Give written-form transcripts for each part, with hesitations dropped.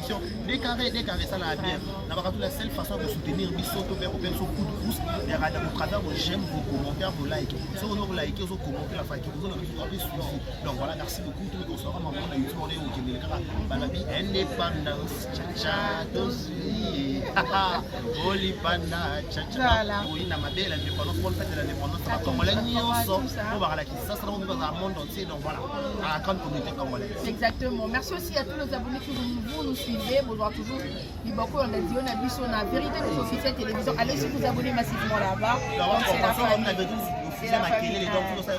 émission. Des carrés, ça l'a bien. La seule façon de soutenir Bissoto, faire au coup de pouce, au travers vos j'aime, vos commentaires, vos likes. Si vous likez, vous commentez la faille, vous avez suivi. Donc voilà, merci beaucoup. Tout le monde sera maman, on a YouTube, on est au Québec. Balabi, indépendance, tcha dossier. Olipana, tcha. Oui, na ma belle indépendance, pour le fait de l'indépendance, ça va congolais, on va la ça sera dans le monde entier. Donc voilà, à la grande communauté congolaise. Exactement. Merci aussi à tous les abonnés qui vous nous suivez. Vous aurez toujours beaucoup, on a dit, on a vu sur la vérité de officielle télévision. Allez si vous abonnez massivement là-bas. C'est la famille. C'est la famille.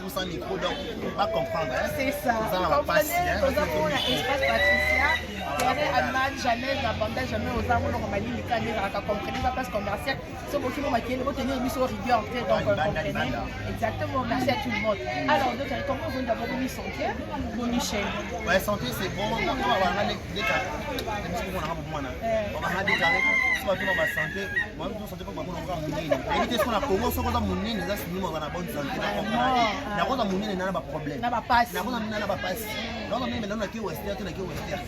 Vous sans micro, donc on va comprendre. C'est ça. Vous comprenez, nous avons un espace Patricia. Alman, jamais, l'abandon, jamais aux armes, on m'a dit les cas, on comprenez la place commerciale. C'est pour qui vous m'accueillez, vous tenez une sur rigueur, donc comprenez. Exactement, merci à tout le monde. Alors, donc, comment vous d'abord vous santé, vous Michel? Ouais, santé, c'est bon. On va avoir des carrés. On va avoir des carrés. Si on va santé, moi, je santé pour moi, on va mourir. Évitez ce qu'on a Congo, ce qu'on a mourir, les assis, nous, on a bonne santé. On a mourir, on n'a pas de problème. On n'a pas passe. On n'a pas passe. Non, non, mais là, on a que Western, on a que Western.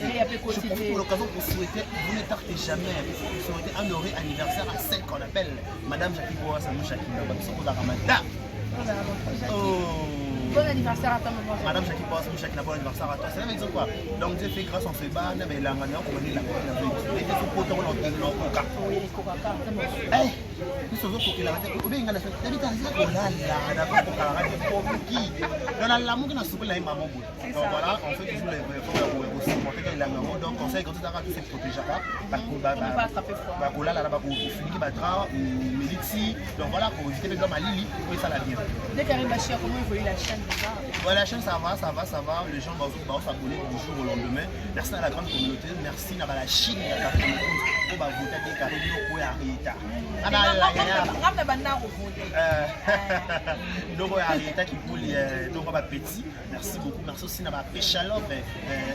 Je profite de l'occasion pour souhaiter, vous ne tartez jamais, pour souhaiter un heureux anniversaire à celle qu'on appelle Madame Jackie Boa Samou Chakina. Bon anniversaire à toi, maman. Madame Jackie Boa Samou Chakina, bon anniversaire à toi. C'est la même chose quoi. Donc Dieu fait grâce, on fait bas, mais la manière qu'on dit la côte, la vie. Il était sous poteau, on a dit non, coca. Oui, coca. Eh, nous sommes au la tête. Ou bien, il y a la fête. Il y a des gens là, pour la radio, pour qui. Il y a l'amour qui n'a soupé la maman. Donc voilà, on fait toujours les supporter quand il a maman. Donc, conseil, quand tu as tout se protéger pas. On va attraper froid. Là, là, pour finir Batra ou Melitsi. Donc voilà, pour éviter les hommes à Lili, oui, ça l'a bien. Dès qu'arrive la chaîne, comment évolue la chaîne déjà? Ouais, la chaîne, ça va. Les gens vont s'abonner du jour au lendemain. Merci à la grande communauté. Merci à la Chine, à la grande communauté. On va voter des carrés, on va arrêter. Donc, on va arrêter qui pour les. Donc, on va petit. Merci beaucoup. Merci aussi à la Péchalop.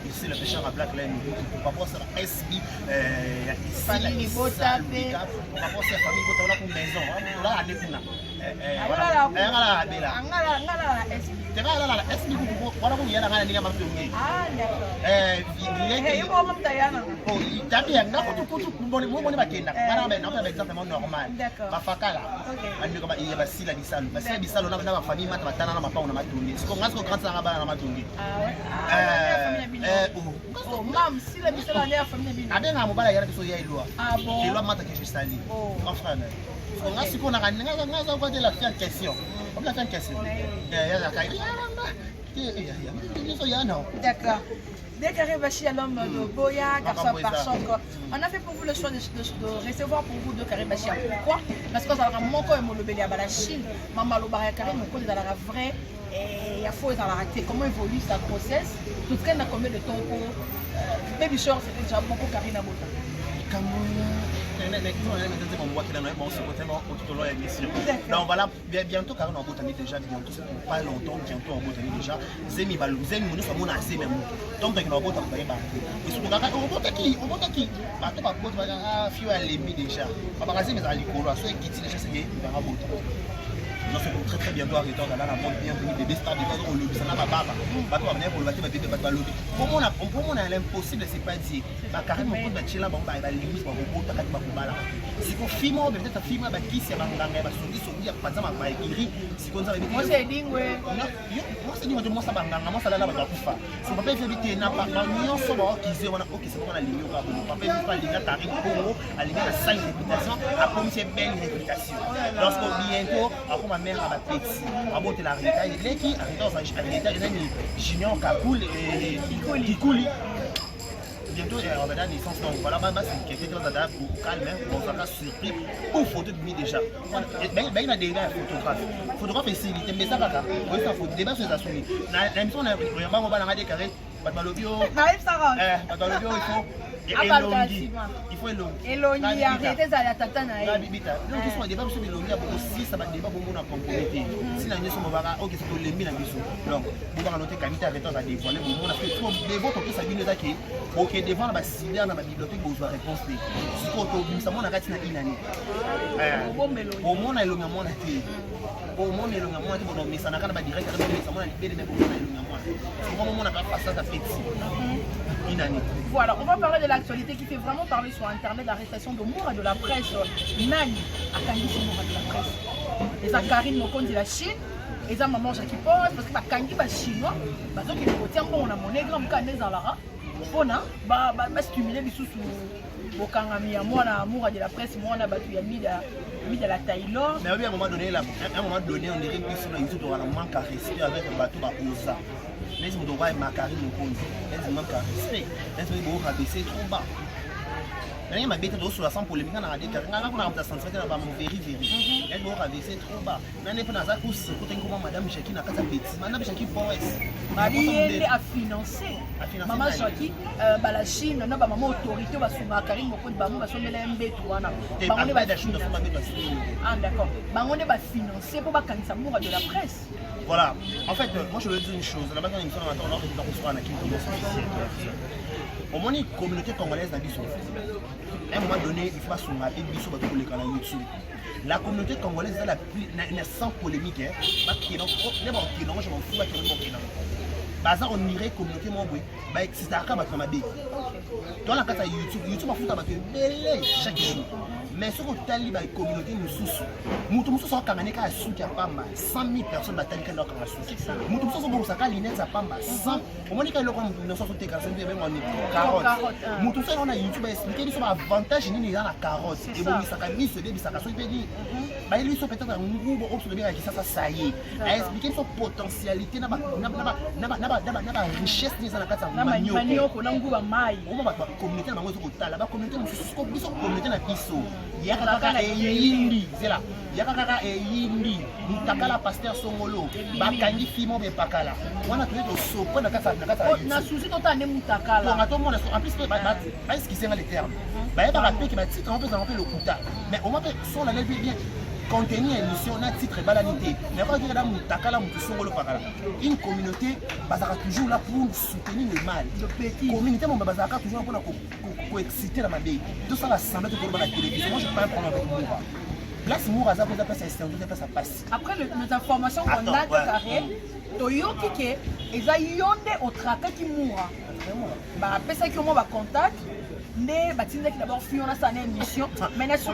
Ici, le pêcheur à Black Lane. On va passer à la SB. Famille Bota. On va passer à la famille Bota pour maison. On va aller pour là. On a su qu'on a la fin de question. On a fait une question. D'accord. Dès qu'arrive Shalom de Boya, Garçon par choc, on a fait pour vous le choix de recevoir pour vous deux Karibachi. Pourquoi? Parce que ça a mon corps et la Chine, Maman Lobaya Karim, mon corps est dans la vraie et il faut dans la raté. Comment évolue sa grossesse? Tout ce qu'on a combien de temps pour Baby Shore, c'était déjà beaucoup Karina Bota. Donc voilà, bientôt car on a botanique déjà, bientôt c'est pour pas longtemps, bientôt en botanique déjà. Zemi balou, zemi nous sommes assez même. Donc on a botanique bah. Et surtout on bota qui, bah tu vas botter ah fiu à l'ennemi déjà. Papa raser mais à l'école, soit qui dit déjà c'est bien, il va botter. Non, c'est très bientôt arrêter dans la mode bienvenue bébé star de au lobby ça n'a pas baba. Bah toi venir pour le bâtir bébé pas lobby. Pour moi on a l'impossible c'est pas dire. Bah carrément mon pote là bon bah limite pour botter quand tu vas là. Si qu'on filme peut-être filme bah qui c'est banganga bah sondi ya pas ça bah écrit si qu'on ça moi c'est dingwe. Moi c'est dingwe moi ça banganga moi ça là bah kufa. So papa fait vite na pas nion so bah qui c'est on a OK c'est pour la ligne pas papa il pas ligne tarif pour aller à la salle réputation après c'est belle réputation. Lorsque bientôt après mère à la petite à monter la réalité il est qui arrive dans junior Kakoul et Kikouli bientôt on va dans naissance donc voilà c'est quelqu'un qui va pour calme on va surpris pour photo de lui déjà ben il a déjà photographe ici il mais ça va là oui ça faut débat sur ça soumis la émission on a vraiment on va la carré Batalobio Batalobio il faut Elongi arrêter ça la tata na donc ils sont débat sur Elongi pour aussi ça va débat pour mon compromettre si la nation va OK c'est pour les mille biso donc vous va noter qualité avec toi à dévoiler mon a fait trop des votes qui ça vient qui OK devant la cilia dans la bibliothèque vous aurez réponse si ko to ça mon akati na inani au monde a Elongi mon a été au monde Elongi mon a été bon mais ça n'a pas direct ça mon a libéré mais bon Elongi mon c'est comment mon a pas face à petit une année. Voilà, on va parler de l'actualité qui fait vraiment parler sur Internet, l'arrestation de Moura de la presse. Nani a Kangi Moura de la presse. Et ça, Karine Mokonzi de la Chine. Et ça, maman Jackie Pose, parce que Kangi va chinois. Parce qu'il faut dire qu'on a mon égram Kané Zalara. On a stimulé les sous au Kangami. Moi, on a Moura de la presse. Moi, on a battu Yami de la Thaïlande. Mais oui, à un moment donné, on dirait que sur la YouTube, on a un manque à respect avec un bateau à Osa. Mais si on doit voir Macarine Mokonzi, elle manque à respect. Elle se dit rabaisser trop bas. Mais ma bête sur la sans polémique, on a dit que on a un centimètre dans mon véri. Elle doit rabaisser trop bas. On est dans un coup, c'est comment Madame Jackie n'a pas sa bêtise. Madame Jackie Forest. Elle a financé. Maman Jackie, la Chine, on a maman autorité, on va sur Macarine Mokonzi, on va sur l'MB. Ah d'accord. On est financé pour que ça mourra de la presse. Voilà. En fait, moi je veux dire une chose. Là-bas, on a reçu un acquis au moins, la communauté congolaise n'a pas à un moment donné, il faut se rappeler pour les canaux YouTube. La communauté congolaise est la plus sans polémique. On irait communauté c'est à dans la carte YouTube a fait chaque jour. Mais ce qu'on t'a dit, la communauté nous sous. Nous sommes tous en Canada à sous qui a pas mal 100 000 personnes dans le Canada à sous. Nous sommes tous en Boursaka, l'inet ça pas mal 100. Au moins, il y a nous sommes tous en carotte. Nous tous on a YouTube expliqué les avantages dans la carotte. Et bon, ça casse ce bébé, ça casse ce bébé. Bah il lui sont peut-être un groupe au de bien qui ça y est. A expliqué son potentialité na richesse dans la carte à manioc. On a un goût à maille. On va communauté na bango ko la communauté nous communauté na biso. Yakaka eyindi zela yakaka eyindi mutakala pasteur Songolo bakangi fimo be pakala wana to to sopo na kata na souci to ta ne mutakala on a tout le monde en plus ba ce qui c'est les termes ba ba rappeler que ba titre on peut rappeler le kuta mais on va son la lève bien contenu émission na titre balanité mais pas dire là mutakala mutu Songolo pakala une communauté bazaka toujours là pour soutenir le mal communauté mon bazaka toujours pour exciter la mabé tout ça l'assemblée tout dans la télévision moi je peux pas prendre avec moi place Moura ça peut passer ça passe après les informations qu'on a de carré toyoki ke eza yonde au traqué qui Moura ba pesa ki mo ba contact ne batindaki d'abord fiona ça une émission mais na so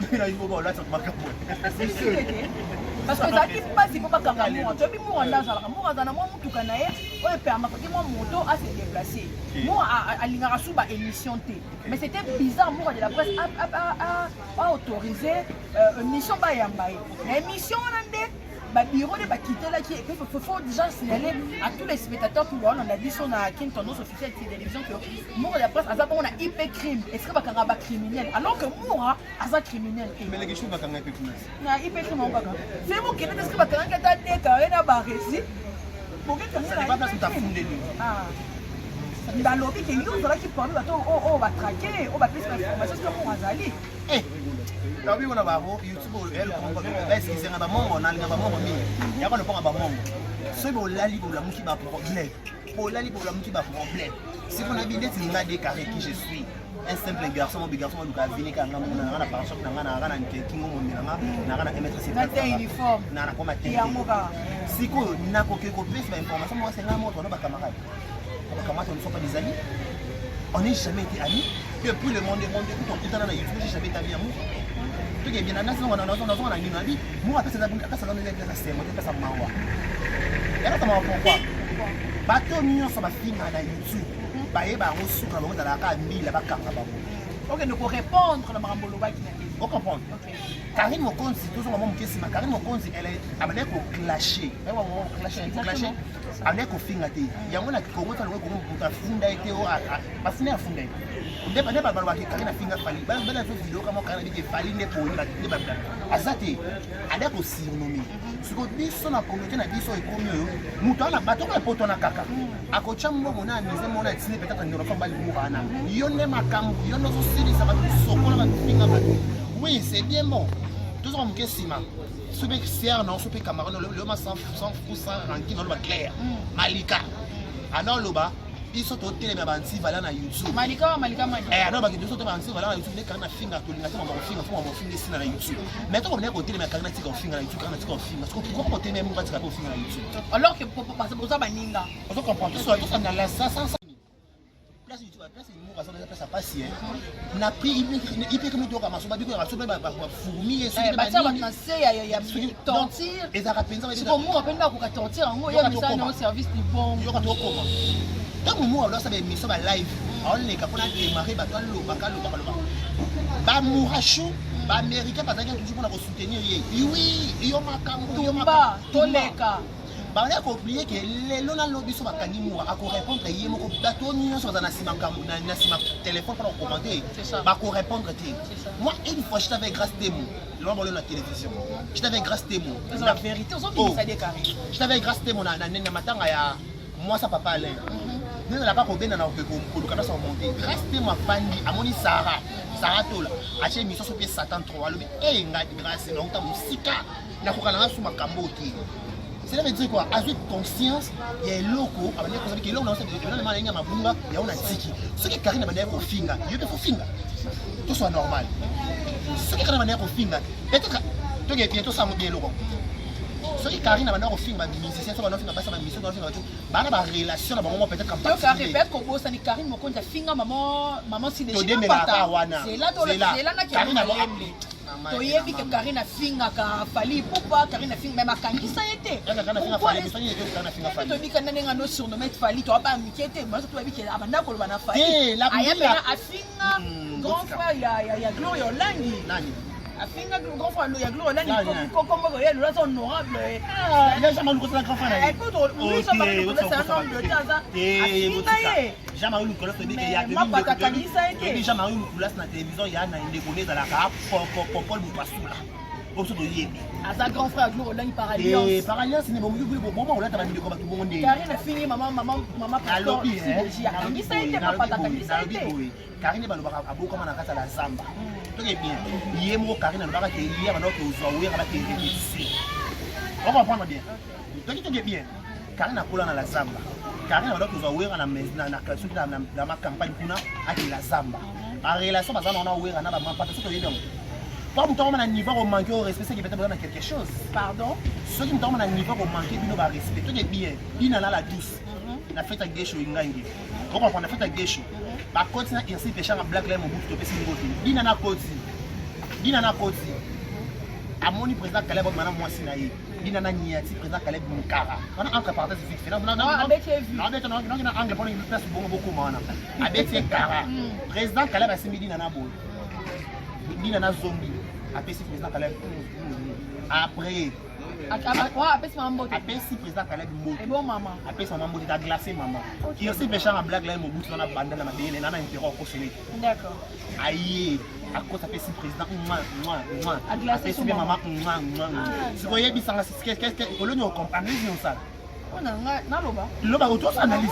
parce que ça qui passe il faut pas kanga Moura tu bi Moura ndaza na moi mutuka na ye o permet que moi moto a se déplacer Moura a lingara sous ba émission T mais c'était bizarre Moura de la presse a autorisé émission ba yamba émission nande ba bureau de ba quitter là qui faut déjà signaler à tous les spectateurs qui on a dit son à qui tendance officielle de télévision que Moura de la presse on a IP crime est-ce que ba kanga ba criminel alors que Moura a criminel mais les gens ba kanga IP crime na IP crime on ba c'est bon que est-ce que ba kanga ta deka na ba récit pour que ça n'est pas place où t'as fondé ah dans lobby que yo zala qui parle bato on va traquer on va plus information sur Moura Zali Tabi on a bavo YouTube elle comprend est-ce qu'ils sont ba mongo na linga ba mongo mi ya ba le pont ba mongo c'est bon la libre la muki ba problème pour la libre la muki ba problème si on a bien dit linga de carré qui je suis un simple garçon du ka venir ka ngam na par exemple na kingo mo milanga na émettre ses uniforme na comme si ko na ko ke ko plus information moi c'est là moi on a ba camarade on ne sont pas des amis on n'est jamais été amis depuis le monde tout en dans YouTube j'ai jamais été ami à moi tout est bien dans on a une vie moi après ça dans les c'est moi ça mawa et là pourquoi bateau mignon ça va finir na YouTube ba yeba osuka ba la ka mbila ba kanga ba OK nous pour répondre na marambolo ba qui on comprend Karine Mokonzi toujours maman mukesi ma Karine Mokonzi elle est amenée pour clasher elle va clasher amenée ko finga te yango na Congo ta ngo ko funda ete o ba funda funda ndeba ba ba Karine finga fali ba na vidéo kama Karine bi fali ne po ni ba azate ada ko surnommer siko biso na communauté na biso ekomi yo muto ana bato ko poto na kaka akocha mbongo na mise mona tsine peut-être ndoro fa bali Moura na yo ne makambu yo no so sili ça va sokola ba finga ba oui, c'est bien bon. Tout ça, je suis sûr non, je suis camarade, le ma sans ranking dans le clair. Malika. Alors là-bas, ils sont au télé mais bansi voilà na YouTube. Malika. Alors bah ils sont bansi voilà na YouTube, les canaux finger to linga on va finger na YouTube. Mais toi on est au télé mais canaux tika finger na YouTube, canaux tika finger. Parce que pourquoi on télé même pas tika finger na YouTube. Alors que pour ça baninga. On comprend tout ça dans la 500 place YouTube place il moura ça place pas si na prix il peut comme toi comme ça biko raso ba fourmi et ça ba ça na se ya tontir et ça rapide ça ko moura penda ko tontir ngo ya misa na service du bon yo ka to koma donc moura là ça ba mission ba live on les ka pona démarrer ba to lo ba ka lo ba moura chou ba américain parce que toujours pour soutenir oui yo makambo yo makambo toleka bana ko oublier que lelo na lobi so bakangi moura ako répondre ye moko bato nyonso za na sima téléphone pour commenter ba ko répondre té moi une fois j'étais avec Grâce Témo là on la télévision j'étais avec Grâce Témo la vérité on s'en ça des carré j'étais avec Grâce Témo na matanga ya moi ça papa Alain nous la pas ko bena na ko ko ka ça monter Grâce Témo fandi amoni Sarah tola ache mission so pe Satan 3 alobi nga grâce na uta musika na ko kana suma kamboki. Cela veut dire quoi? Avec conscience, il y a locaux, avec les choses qui l'ont lancé, il y a des manières à Mabunga, il y a un tiki. Ce qui est carré dans le finger, il y a des finger. Tout soit normal. Ce qui est carré dans le finger, peut-être que tu es bientôt ça bien loco. Ce qui est carré dans le finger, musicien, ça va nous faire passer ma mission dans le finger. Bah la relation, là, moment peut-être comme ça. Tu as répété qu'on bosse avec Karine, mon compte finger, maman si déjà pas. C'est là na Karine a toyebi que Karine finga ka fali pourquoi Karine finga même akangisa été to bi kana nenga no surnommer fali to pas mikiete moi to bi que abanda ko bana fali ayapena afinga grand frère ya Gloria Olangi nani afinga grand frère ya Gloria Olangi comme il est honorable il a jamais lu que ça grand frère écoute lui ça va c'est un homme de temps Jean-Marie Nicolas fait qu'il y a des Jean-Marie Nicolas na télévision il y a na indéconné dans la carte Paul Boupassoula comme ça doyer asa grand frère Gloire Olangi par alliance et par alliance c'est bon moment on l'a ta bandi ko ba tout monde Karine a fini maman pastor si il ça été papa ta ça été Karine ba lobaka aboko mana kata la zamba to ke bien yemo Karine lobaka ke hier na ko zowe ala ke ici on comprend bien to ke bien Karine akola na la zamba Karine va donc ouvrir na ma campagne kuna avec la zamba en relation parce qu'on a ouvert na ba pas tout que bien pas bouton na niveau au manquer au respect qui peut-être dans quelque chose pardon ceux qui m'ont na niveau au manquer bino ba respect to bien bina na la douce na fête avec gesho ingangi on comprend na fête avec gesho ba côté na ainsi péché na black line mo bout to pesi ngoti bina na côté amoni président Caleb madame moi sinaye bina na niati président Caleb Mukara on a entre parenthèses fixe non angle pour une place beaucoup mana avec Kara président Caleb asimidi na bo bina na zombie apesi président Caleb après apesi mambo apesi président Caleb Mbote et bon maman apesi maman Mbote ta glacé maman qui aussi péché na blague là mo bout na banda na mabele na interro ko sele d'accord aïe à cause de ce président à glacer sur maman si vous voyez bisanga qu'est-ce que le nous comprendre ça on a na loba auto analyse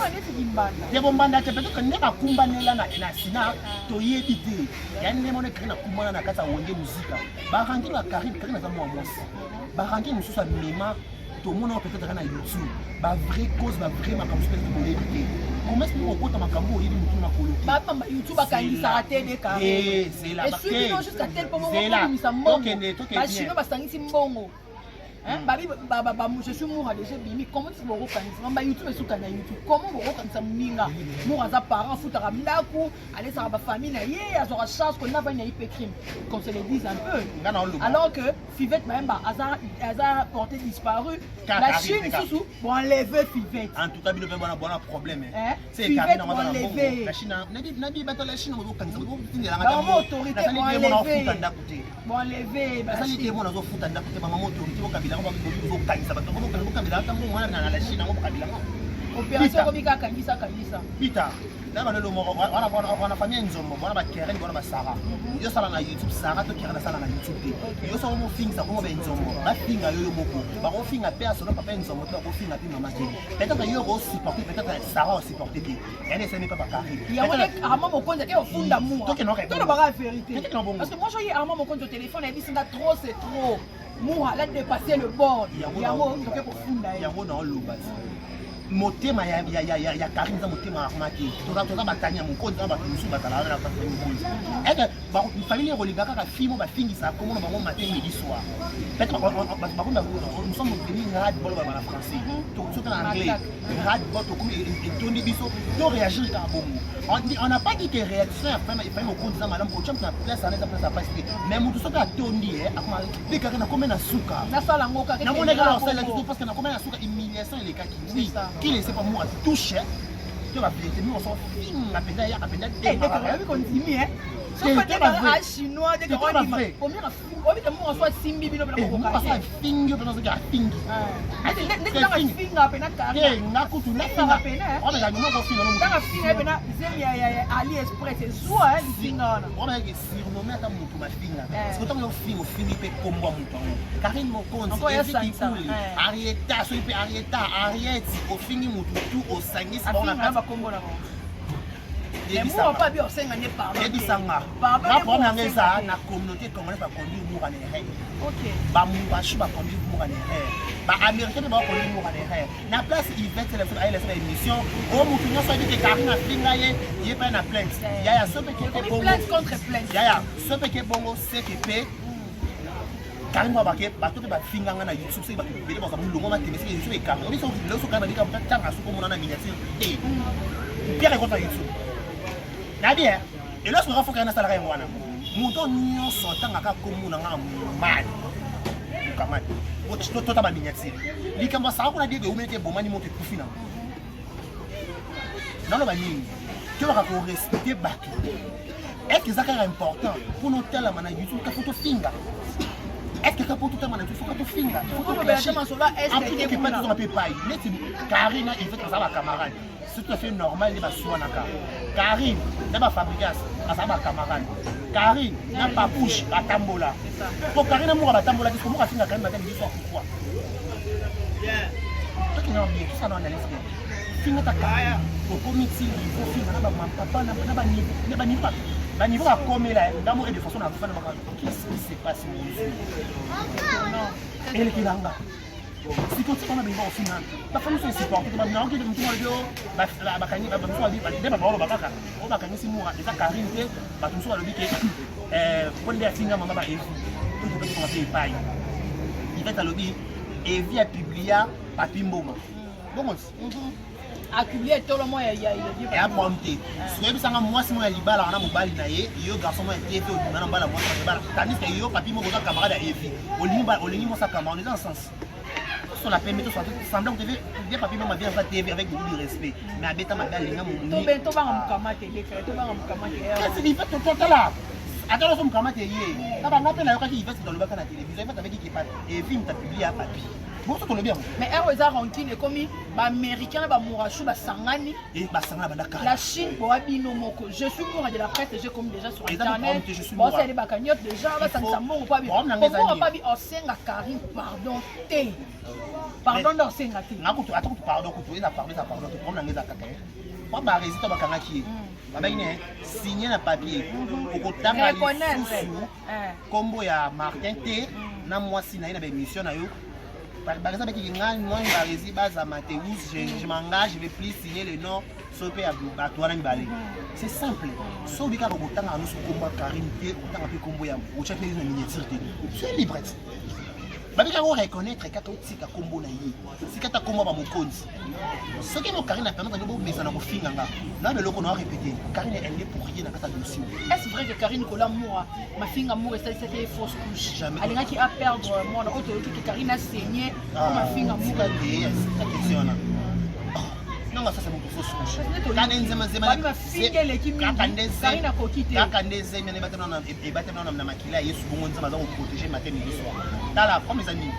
te bombanda te peut-être ne ba kumbanela na sina to yebite yani mone krina kumana na kata wonge muzika ba rangi la Karine za moi ba rangi mususa mema to mona peut-être na YouTube ba vraie cause ba vraiment comme je peux vous éviter comment est-ce qu'on compte makambo yidi mutu makolo ba YouTube akangisa te de ka c'est là et suivi non jusqu'à tel point où misa mbongo ba chino ba sangisi mbongo babi je suis moura déjà bimi comment tu vas reconnaître ba YouTube sur kana YouTube comment vous reconnaître minga moura za parents futara mlaku aller ça ba famille na ye azora chance qu'on a ba na IP crime comme se le disent un peu alors que Fivette même ba azar porté disparu la Chine sous bon enlever Fivette en tout cas bino pe bona problème c'est Fivette bon enlever la Chine nabi bato la Chine mo kanisa mo tindela ngata ba autorité bon enlever ba sali te bona zo futa ndakuté ba autorité ko kabila opération komika kanisa pita na ba lelo moko wana famille nzombo bona ba Keren bona ba Sara yo sala na YouTube Sara to Keren sala na YouTube yo so mo finga ko mo ba nzombo ba finga yo moko ba ko finga pe aso papa nzombo to ko finga pe mama ke peut-être yo ko supporter peut-être Sara supporter te elle ce n'est pas Bakari il y a Armand Mokonza qui au fond d'amour to le bara vérité parce que moi je y Armand Mokonza au téléphone et dit c'est trop c'est trop Moura, là, dépasser le bord. Yango, il faut pour funda. Yango, non, l'eau, motema ya Karine za motema armaki toza batania mokonzi na bato mosusu batala na famille mokonzi eke famille ekolingaka kaka fimo bafingisa komona bango matin midi soir peut-être bakomba nous sommes venus radbol bana français soki na anglais radbol tokomi etondi biso to réagir kaka bongo on n'a pas dit que réaction ya famille mokonzi za malamu kotia na place ana eza place ya pasi te mais motu soki atondi akoma mpe kaka nakome na suka namona kaka osala tuto parce que nakome na suka humiliation elekaki oui qui laissait pas moi toucher tu vas bien nous on s'en film la peine ya peine eh d'accord on continue hein c'est pas un chinois de quoi on dit combien on dit que moi soit simbi bino bino ko ka ça fingi bino so ka fingi ah c'est finga pena kari eh ngakutu na finga pena on va gagner ko finga no dans finga pena zemi ya Ali Express soit finga on va gagner surnommer ata mutu ma finga parce que tant que fingi pe kombo mutu Karine Mokonzi Arieta so pe Ariette au fingi mutu tout au sangi c'est bon na kombo na mais moi pas bien senga ne parle et disanga ba problème ngeza na communauté congolaise ba conduire moura ne ré OK ba mumba shi ba conduire moura ne ré ba américain ba conduire moura ne ré na place il va téléphone à la émission o mutu nyo so dit que Karine Finga ye pas na plainte ya sope ke bongo plainte contre plainte ya sope ke bongo CPP Karine ba ke ba to ba finga na YouTube c'est ba bele ba mulongo ma tv c'est YouTube e Karine obi so le so ka ba dika ba tanga so ko mona na miniature et bien contre YouTube na bien et lorsque on fait un salarié moi mouton nyo sotanga ka komuna nga mal kamani o to ba miniature likamba sa ko na dege umete bomani moto kufina non ba nini tu vas ko respecter bato est-ce que ça est important pour nous tellement na YouTube ka photo finga est-ce que pour tout le monde il faut que tu finga il faut que tu est-ce que pas tout on peut pas mais Karine il fait ça ba camarade c'est tout à fait normal de basuwa naka Karine na ba fabricas asa ba camarade Karine na papouche batambola pour Karine mo batambola qu'est-ce que mo finga Karine matin dit pourquoi toi qui n'as bien tout ça dans la liste finga ta kaya au comité il faut finga na ba papa na ba niveau ba niveau a comme là d'amour et de façon na fa na ba qu'est-ce qui s'est passé mon Dieu non elle qui langa si tu as bien au final la famille se supporte tu vas non qui tu vas la bakani ba mso abi ba ba ba bakaka o bakani si moura eza Karine te ba tu so alobi ke pole ya tinga mama ba evi tout peut commencer paille il va alobi evi a publié papi mbongo bongo a publié tout le monde il a prompté so ebi sanga mwasi mo ya libala na mobali na ye yo garçon mo ya TV o na mbala mo libala tandis que yo papi mbongo za camarade ya evi olingi mo sa camarade dans un sens sur la permettre soit semblant que bien papier m'a bien fait TV avec beaucoup de respect mais abeta ma belle linga mon to ben to ba mukamate le to ba mukamate c'est il fait tout là attends so mukamate yé na ba ngapela yo ka ki fait dans le baka na télévision il fait avec qui pas et film t'a publié à papier bon ça connaît bien mais er eza rancune comme ba américain ba mourachou ba sangani et ba sangana ba dakar la Chine pour abino moko je suis mourant de la presse j'ai comme déjà sur internet bon c'est les bakagnotes déjà ba sangsa mo pas bien on pas bien on senga Karine pardon té pardon non senga té ngakutu atakutu pardon kutu eza pardon ça pardon to comme ngeza kaka pas ba résister ba kanga ki ba bine signer na papier okotanga lisusu kombo ya Martin T na mwasi na ina ba émission na yo par exemple qui gagne non il va résister base à Mathéus je m'engage je vais plus signer le nom sope à toi na balé c'est simple so bika okotanga no so kombo Karine T okotanga pe kombo ya o chef na miniature te c'est libre babika ko reconnaître kaka utika kombo na ye sikata kombo ba mokonzi ce que mo Karine a permis de bo mesa na ko finga nga na le loko na répéter Karine elle est pour rien na kata dossier est-ce vrai que Karine kola moura ma finga moura c'était fausse couche alinga qui a perdre moi na auto qui Karine a saigné ma finga moura c'est la question là non ça c'est beaucoup fausse couche quand nzema ma finga l'équipe Karine a kokité kaka ndezema ne batana na batana na makila yesu bongo nzema za ko protéger matin et soir dans la comme les amis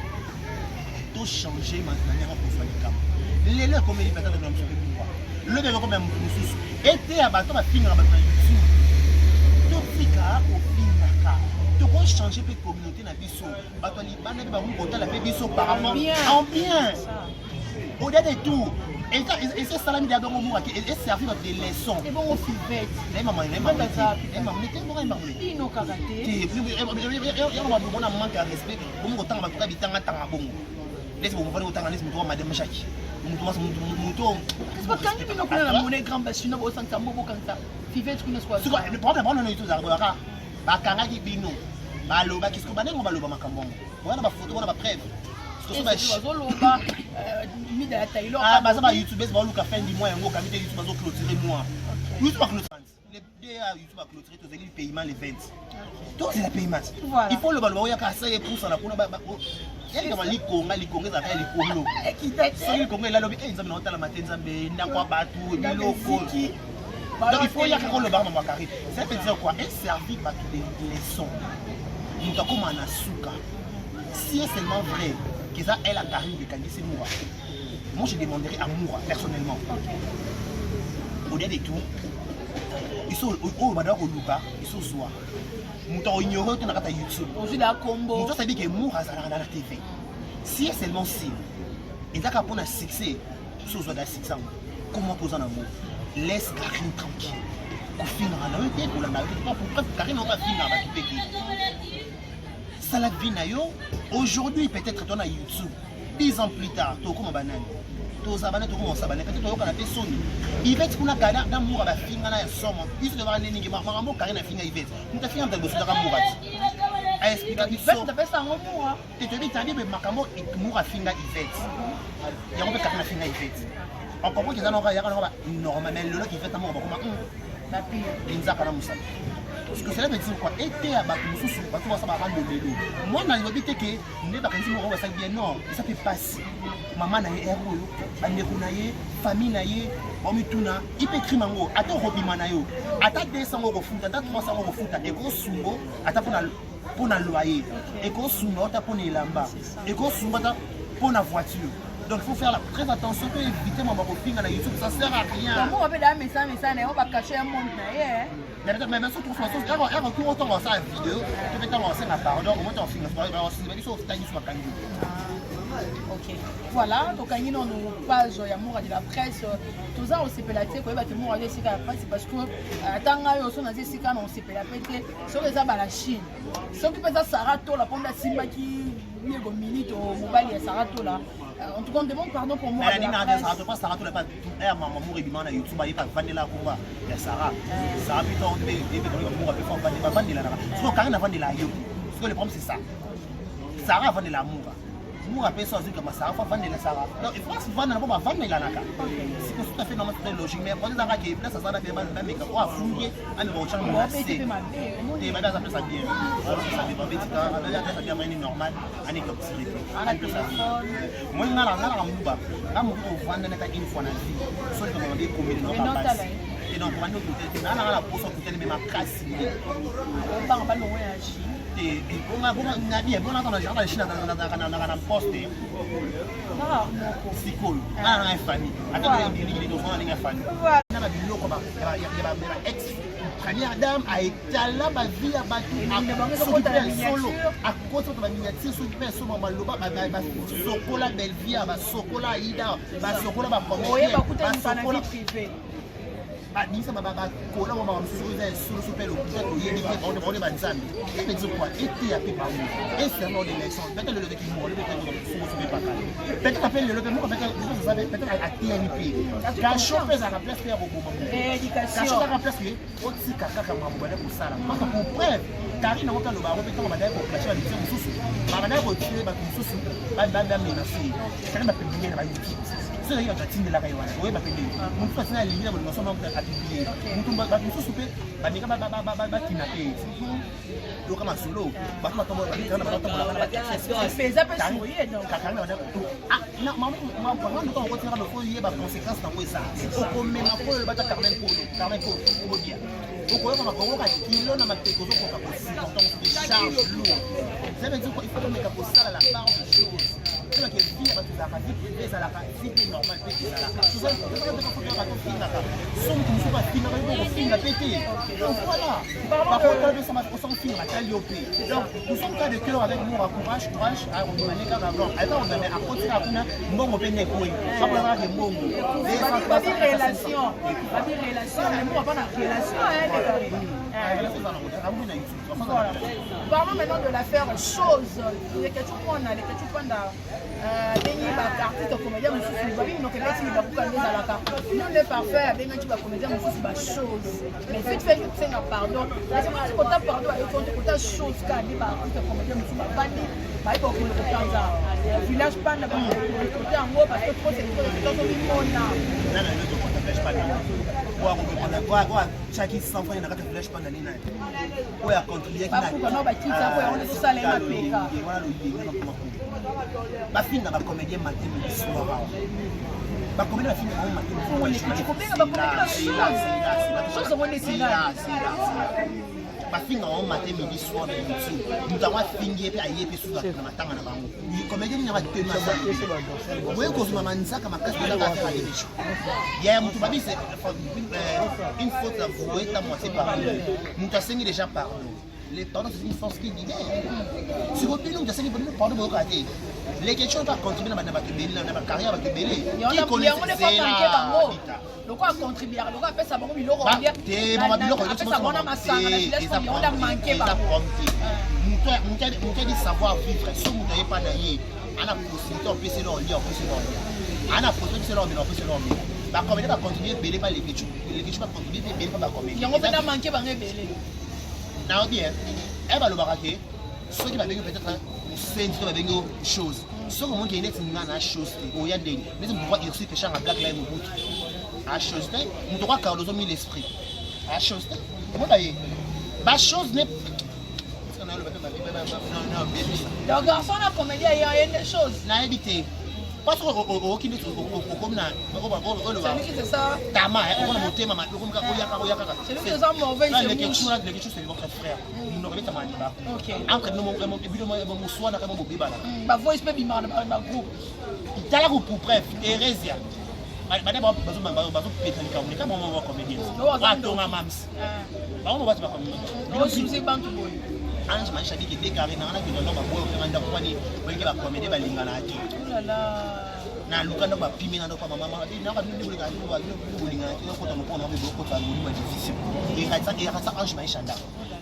tout changer manière pour faire le camp les là comme il peut-être dans le pouvoir le de comme mususu était à bateau ba finga ba YouTube tout fika au finga ka to ko changer pe communauté na biso bato libana ba ko kota la pe biso par rapport en bien au-delà de tout et c'est salami de dongo moura qui est servi dans des leçons et bon au fivet les maman mettez moi maman ino karaté ya maman bona manque de respect comme ko tanga ba ko bitanga tanga bongo laisse bon va ko tanga laisse mo madame Jacques C'est pas quand il y a une monnaie grande, parce que nous avons un mot comme ça. Vivez tout le soir. Le problème, on a eu tout ça. Bakanga qui bino. Baloba, qu'est-ce que vous avez dit? Baloba Makambon. On a ma photo, on a ma preuve. Ah, bah ça va YouTube, c'est bon, le café du mois, on va YouTube, on va clôturer moi. YouTube va clôturer. Les YouTube va clôturer, tous les paiements, les ventes. Donc c'est le paiement. Il faut le baloba, il y a qu'à ça et pour ça, la pour il y a des Congo, les Congolais, les Congo. Les Congolais, là, ils ont la matin, ils n'ont pas battu, ils ont donc il faut y avoir le bar dans ma carrière. Ça veut dire quoi? Un service va tous les leçons. Nous avons comme un asuka. Si c'est seulement vrai que ça est la carrière de Candice Moura, moi je demanderai à Moura personnellement. Au-delà de tout, ils sont au Badar au Luba, ils sont soir. Nous avons ignoré que nous avons YouTube. Aujourd'hui, la combo. Nous avons dit que Moura est dans la TV. Si c'est seulement si, ils ont un succès, sur le succès, comment poser un amour? Laisse Karine tranquille. Karine va finir. Ça la vie aujourd'hui peut-être tu as YouTube. 10 ans plus tard, tu as comme banane. Tu as banane, tu as comme banane. Peut-être tu as comme Sony. Il va être qu'on a gardé d'amour à la fin à la somme. Il faut devoir aller nier. Maman Karine a fini à Yvette. Nous t'as fini avec le d'amour. À expliquer ça. Tu fais ça en amour. Tu te dis que Makamo et Moura fini à Yvette. Il y a un peu Karine a fini à Yvette. On comprend qu'ils ont normalement, mais le qui fait un mot, la pire, ils ont parce que cela veut dire quoi? Été à Bakou, parce que ça va rendre le vélo. Moi, je ne dis pas que nous pas ça bien non, ça peut passer. Maman na héros, bandekunaye, famille naye, omituna, il peut écrire mango, ata robi manayo, ata 200 € foot, ata 300 € foot, et qu'on sungo, ata pour na loyer, et qu'on sungo, ata pour na lamba, et qu'on sungo, ata pour na voiture. Donc il faut faire très attention pour éviter mon copine à YouTube, ça sert à rien. On va faire des messages, on va cacher un monde. Mais bien sûr, tout façon, un retour autant dans sa vidéo, tu peux t'avancer la pardon, au moins tu en filmes, tu vas aussi, mais sauf que tu as une ok. Voilà, donc il y a une page Yamoura de la presse. Tout ça, on s'est pelé, quoi, il y a des c'est parce que tant que on a des séquences, on s'est pelé, sur les arbres à la Chine. Ceux qui peuvent Sarato, la pomme de Simba qui milite au mobile, il y a Sarato là. En tout cas, on demande pardon pour moi. Mais la Sarah, pas Sarah, tu n'as pas tout air, maman, mourre, il y a YouTube, il y a Vanilla Kumba, il y a Sarah. Sarah, puis on devait mourre, puis on va Vanilla là. Parce que Karine a Vanilla Yo. Parce que le problème, c'est ça. Sarah a Vanilla Moura. Moura peut sortir comme Sarah, il faut Vanilla Sarah. Donc, il faut que Vanilla Moura Vanilla là. C'est tout à fait normal, c'est logique. Mais quand on a qui est là, ça va faire mal, mais quand on a fouillé, on va changer mon assez. Et madame, ça fait ça bien. Ça fait pas vite, ça fait bien normal. On est comme ça. Moi, je suis là, je vendre une fois dans la vie. Sauf que je vais commettre une autre. Et donc, on va nous coûter. On a la poste coûter même ma casse. On va loin à Chine. Et on a bien, on a dans la Chine dans la poste. C'est cool. On a une famille. Attends, il est devant une famille. On a des locaux, il y a une ex. Première dame a été là, ma vie a battu. Solo. À côté de la miniature, s'occuper de son maloba, Sokola Belvia, Sokola Ida, Sokola Bakomoye, Sokola privé. Badisa baba kola mama msuza solo super au yéli on est banzambi et me dire quoi était à pépa et c'est non l'élection peut-être le qui mort le peut-être pas peut-être appelle le moi vous savez peut-être à TNP quand chauffeur à la place faire au moment éducation à la place aussi kaka kama mbona kusala parce que pour preuve Karine on le baro peut-être on va d'ailleurs pour clasher les gens sous ba na ko tuer ba sous ba menacer Karine va publier na YouTube il y a des de la Caïwan, oui, ma pédé. Mon frère, c'est la ligne, nous sommes à publier. Nous sommes à souper, kidnapper. Le comme un solo, bah, tu vas c'est ça, peut sourire donc. Ah, non, maman, nous on retire le foyer, bah, conséquence dans ça. Au commun, ma folle, bah, Carmen Polo, pour dire. Au commun, ma folle, il en a ma tête aux autres pour des charges lourdes. Ça veut dire qu'il faut mettre pour ça la part de choses. C'est là que vie va tout arranger, et ça la vie normale, tout ça, tout ça, somme comme ça, qui n'a pas de la pété. Donc voilà. Par contre, ça m'a fait la calliope. Donc, nous sommes cas de cœur avec nous, courage, à remanier quand avant. Alors, on a à côté à Kuna, bon, on peut n'est pas. Ça va avoir des mots. Pas de relation. Pas de relation. Mais moi, pas de relation, voilà. Parlons maintenant de l'affaire chose. Les questions qu'on a, Denis Bakar, artiste comédien mosusu babi minoko ebeti libakuka nde ezalaka non ne parfait abengaki bacomédien mosusu bachose mais vite fait kosenga pardon nasemati kota pardon ayokonte kota chose ka nde baartiste comédien mosusu bavandi bayi kokende kotanza village panda bakote yango parce que trop totomimona chaki sanfani na kati ya flash panda nini oyo akontribuaki bafuka no bakiti yako yango nde tosala ye mapeka bafinga bacomédien matin midi soir bacomédien bafinga bango matin kobenga bacomédien bafinga bango matin midi soir na youtube moto yango afingi ye mpe aye mpe suka na matanga na bango comédien nini abatema oye kozuma manzaka makasi ezaka affaire alebecho yaya moto babi une faute avouée ta moitié pardon moto asengi déjà pardon les pardons c'est une force qui libère si vous voulez nous asengi pardon boyo kate les questions pas contribuer na bato belé na ba carrière bato belé qui connaît bango loko a contribuer loko a pesa bango biloko bien te mama biloko a pesa bango na masanga na village comme on a manqué bango moto di savoir vivre so moto ye pas na ye ana possibilité on peut se leur lire on peut se leur lire ana possibilité se leur lire on peut se leur lire ba comédie ba continuer belé pas les questions pas contribuer belé pas ba comédie yango pe na manqué bango belé na bien elle va le baraquer ceux qui va venir peut-être c'est va venir chose ceux qui vont gagner c'est une chose au y a des mais on pourra dire que chant à black line au bout à chose on doit car nous ont mis l'esprit à chose comment d'ailleurs ba chose n'est donc garçon la comédie il y a des choses na éviter parce que au qui comme na c'est ça tama on a monté maman comme oyaka c'est lui qui est mauvais les questions c'est votre frère nous n'aurait pas mal ba OK entre nous mon début de mon soir na mon bébé là ba voice pe bimana na groupe tala ko pour bref hérésia madame bazo pétali ka on comment comédien ah tonga mams ba on va te ba comédien c'est bantu boy ange maisha biki décaré na na kino ba boyo nga ndako kwani boyeke ba comédien ba lingana ati na lukanda ba pime na ndo pa mama na ka ndibuli ka ndibuli ba ndibuli nga ati ko tono pona ba ko ta ngoli ba difficile et ça ange maisha nda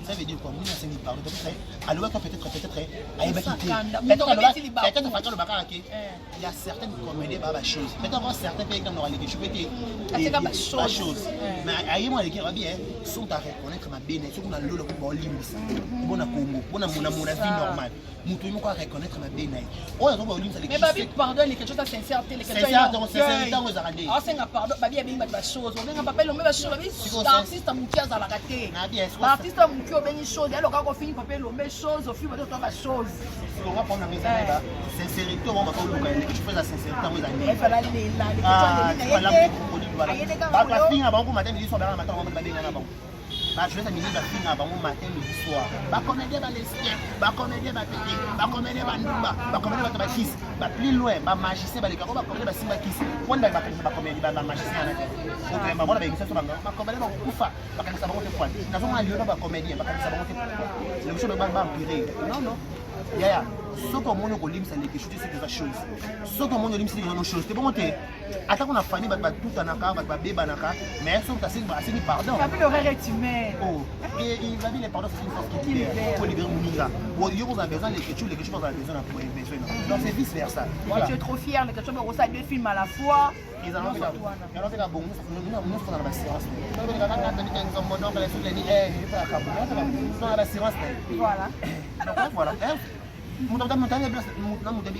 ça veut dire quoi muna sengi pardon peut-être alors peut-être ay ba kité peut-être fa tolo bakara ke il y a certaines comédies ba chose peut-être avoir certains pays comme dans les que je peux dire la chose mais ay moi les qui va bien sont à reconnaître ma bene sur na lolo ko limbisa bona Congo bona mona vie normale mutu yimo ko reconnaître ma bene o ya to ba limbisa les mais babi pardon les quelque chose à sincérité les quelque chose sincérité on za rendre ah c'est nga pardon babi abi ba chose on nga papa le même chose babi artiste muki azala raté artiste muki obengi chose alors quand on finit papa le même chose au fil de temps la chose on va prendre mes amis sincérité on va pas le gagner je fais la sincérité on va il fallait les là les questions ba ba finga ba ko matin midi soir ba matin on va benga na ba ba je vais minute ba finga ba mo matin midi soir ba comédien ba lesbien ba comédien ba pété ba comédien ba ndumba ba comédien ba kiss ba plus loin ba magicien ba le ba comédien ba simba kiss wanda ba comédien ba magicien na ko ba bona ba ngisa so ba comédien ba kufa ba kanisa ba ko te kwa na so ma liona ba comédien ba kanisa ba ko te le chose ba empirer non yaya soki omoni okolimisa leke chuti c'est quelque chose soki omoni olimisi leke chose te bongo te ata kuna famille bato batutanaka bato babebanaka mais soki asengi pardon babi le rare est humain il va dire les pardons c'est une force qui libère pour libérer moninga yo vous avez besoin leke chuti leke chuti vous avez besoin donc c'est vice versa voilà tu es trop fier leke chuti bakosa deux films à la fois ils en ont fait la bonne nous faisons la séance voilà donc voilà muta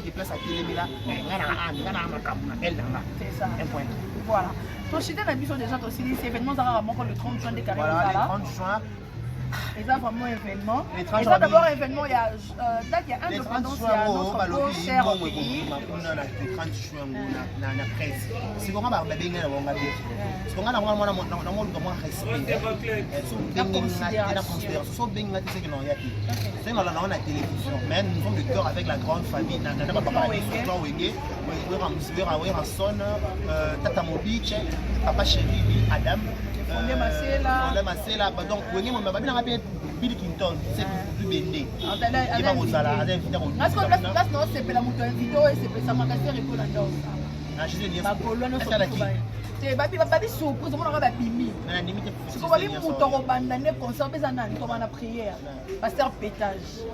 qui place à télémila ngana makamuna elle là c'est ça un point voilà to cité na biso déjà to sili ces événements ça vraiment le 30 juin de carré voilà le 30 juin et ça vraiment événement et ça d'abord événement il y a date il y a un indépendance il y a notre beau cher pays le 30 juin na presse si on va babenga na bonga bien si on a na mo respect so benga na considération so benga c'est que non y a qui c'est dans la télévision mais nous sommes de cœur avec la grande famille na papa Victor Wenge we son tata Mobich papa chéri Adam on Masela donc Wenge mon babi na rapide Bill Clinton c'est plus bendé il va vous ala avec parce que place non c'est la moto vidéo et c'est ça magasin école en danse ah je dis ba kolona so te babi surprise on aura bimi na limite ko bali moto ko banda ne concert pesa na to bana prière pasteur pétage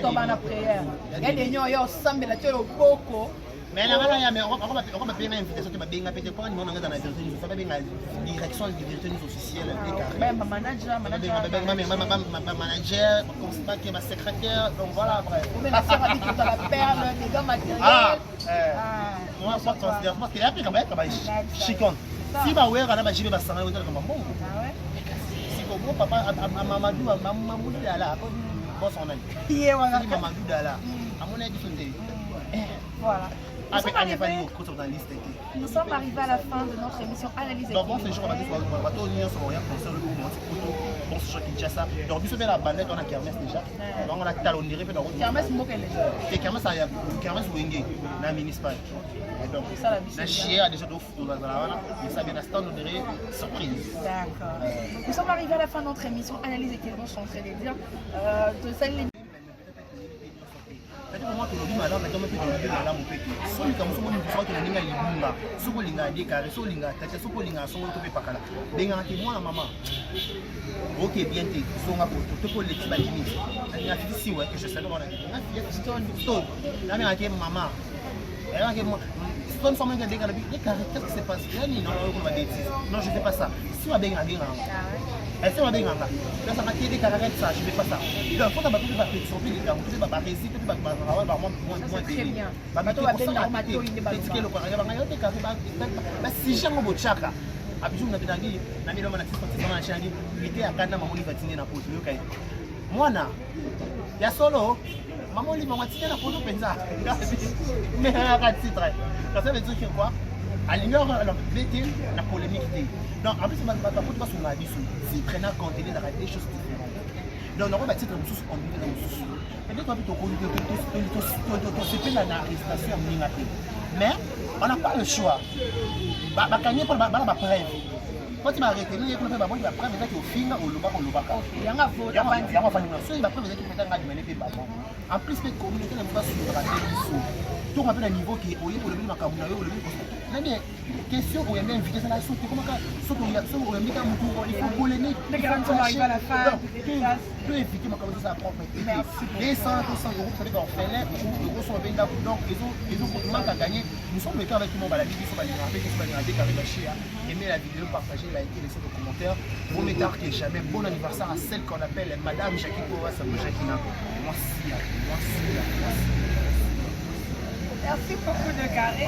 to bana prière et les nyo yo sambela te le boko Mais là, mais on va payer une invitation, tu vas bien payer quoi? On est dans la vérité, il faut pas bien la direction de vérité officielle. Ben, ma manager, ma secrétaire, donc voilà après. Ou même la sœur a dit que dans la perle, les gars matériels. Moi, je considère qu'il y a plus quand même chicon. Si ma ouais, on a j'ai pas ça, on va comme bon. Si bon papa Mamadou est là, bon son ami. Si Mamadou est là, à mon avis voilà. Nous sommes arrivés à la fin de notre émission Analyse. Donc, bon, c'est sûr qu'on va dire qu'on va tout unir sur rien, pour le mouvement, bon, c'est sûr qu'il y a ça. Donc, nous sommes la banette, on a Kermès déjà. Donc, on a talonné, puis on Kermès, moi, quelle est? Kermès, il y a Kermès Wenge, dans le municipal. Donc, la chia a déjà d'autres photos dans la vanne, mais ça vient à stand de surprise. D'accord. Nous sommes arrivés à la fin de notre émission Analyse et Kéron, je suis en train de dire. De celle moi que le malade est tombé dans la mopé. Soli comme ça, on voit que la ligne est libunga. Soko linga décarré, soko linga tête, soko linga son to pe pakala. Benga ki moi maman. OK, bien té. Songa pour te pour les petits batimi. Il a dit si ouais que je sais pas on a dit. On a fait stone. La mère a dit maman. Elle a dit moi stone sans même décarré. Qu'est-ce qui se passe? Non, on va dire. Non, je fais pas ça. Si on benga benga. Elle sait on benga. Là ça m'a dit décarré ça, je fais pas ça. Il faut d'abord que tu vas surpris les gars, tu vas pas réussir, tu vas pas très bien. Bato va benga mato inde batika lo kwanga banga yote kafe ba sishango bochaka abiju na binagi na milo mana sisi kama shani ite akana mamuli vatinge na poto yo kai mwana ya solo mamuli mamatinge na poto penza mais à titre ça veut dire que quoi à l'ignore alors bêtise la polémique donc en plus ma poto pas sur la bisu si prenant compte des choses différentes donc on va titre sous combiner dans sous et toi tu mais on n'a pas le choix. Bakanye pour la preuve. Quand tu m'as arrêté, il y a une preuve qui au film au Lubaka. Il y a un vote. Il y a un vote. Il y a un vote. En plus, les communautés ne vont pas suivre la télévision. Tout rappelle un niveau qui est au lieu pour le milieu macabounayo ou le milieu costaud. Mais question où il y a bien invité ça la sauter. Comment ça saute il y a ça où il y a il faut polémique. Les gars sont arrivés à la fin. Tu inviter macabounayo ça propre. Merci. 200 euros ça veut dire on fait là euros sont bien donc ils ont manque à gagner. Nous sommes le cas avec tout le monde à la vidéo sur la rappeler que sur la carré Bachia. Aimez la vidéo, partagez, likez, laissez vos commentaires. Bon tard que jamais. Bon anniversaire à celle qu'on appelle Madame Jackie Kowa Jacquina. Merci. Merci beaucoup de carré.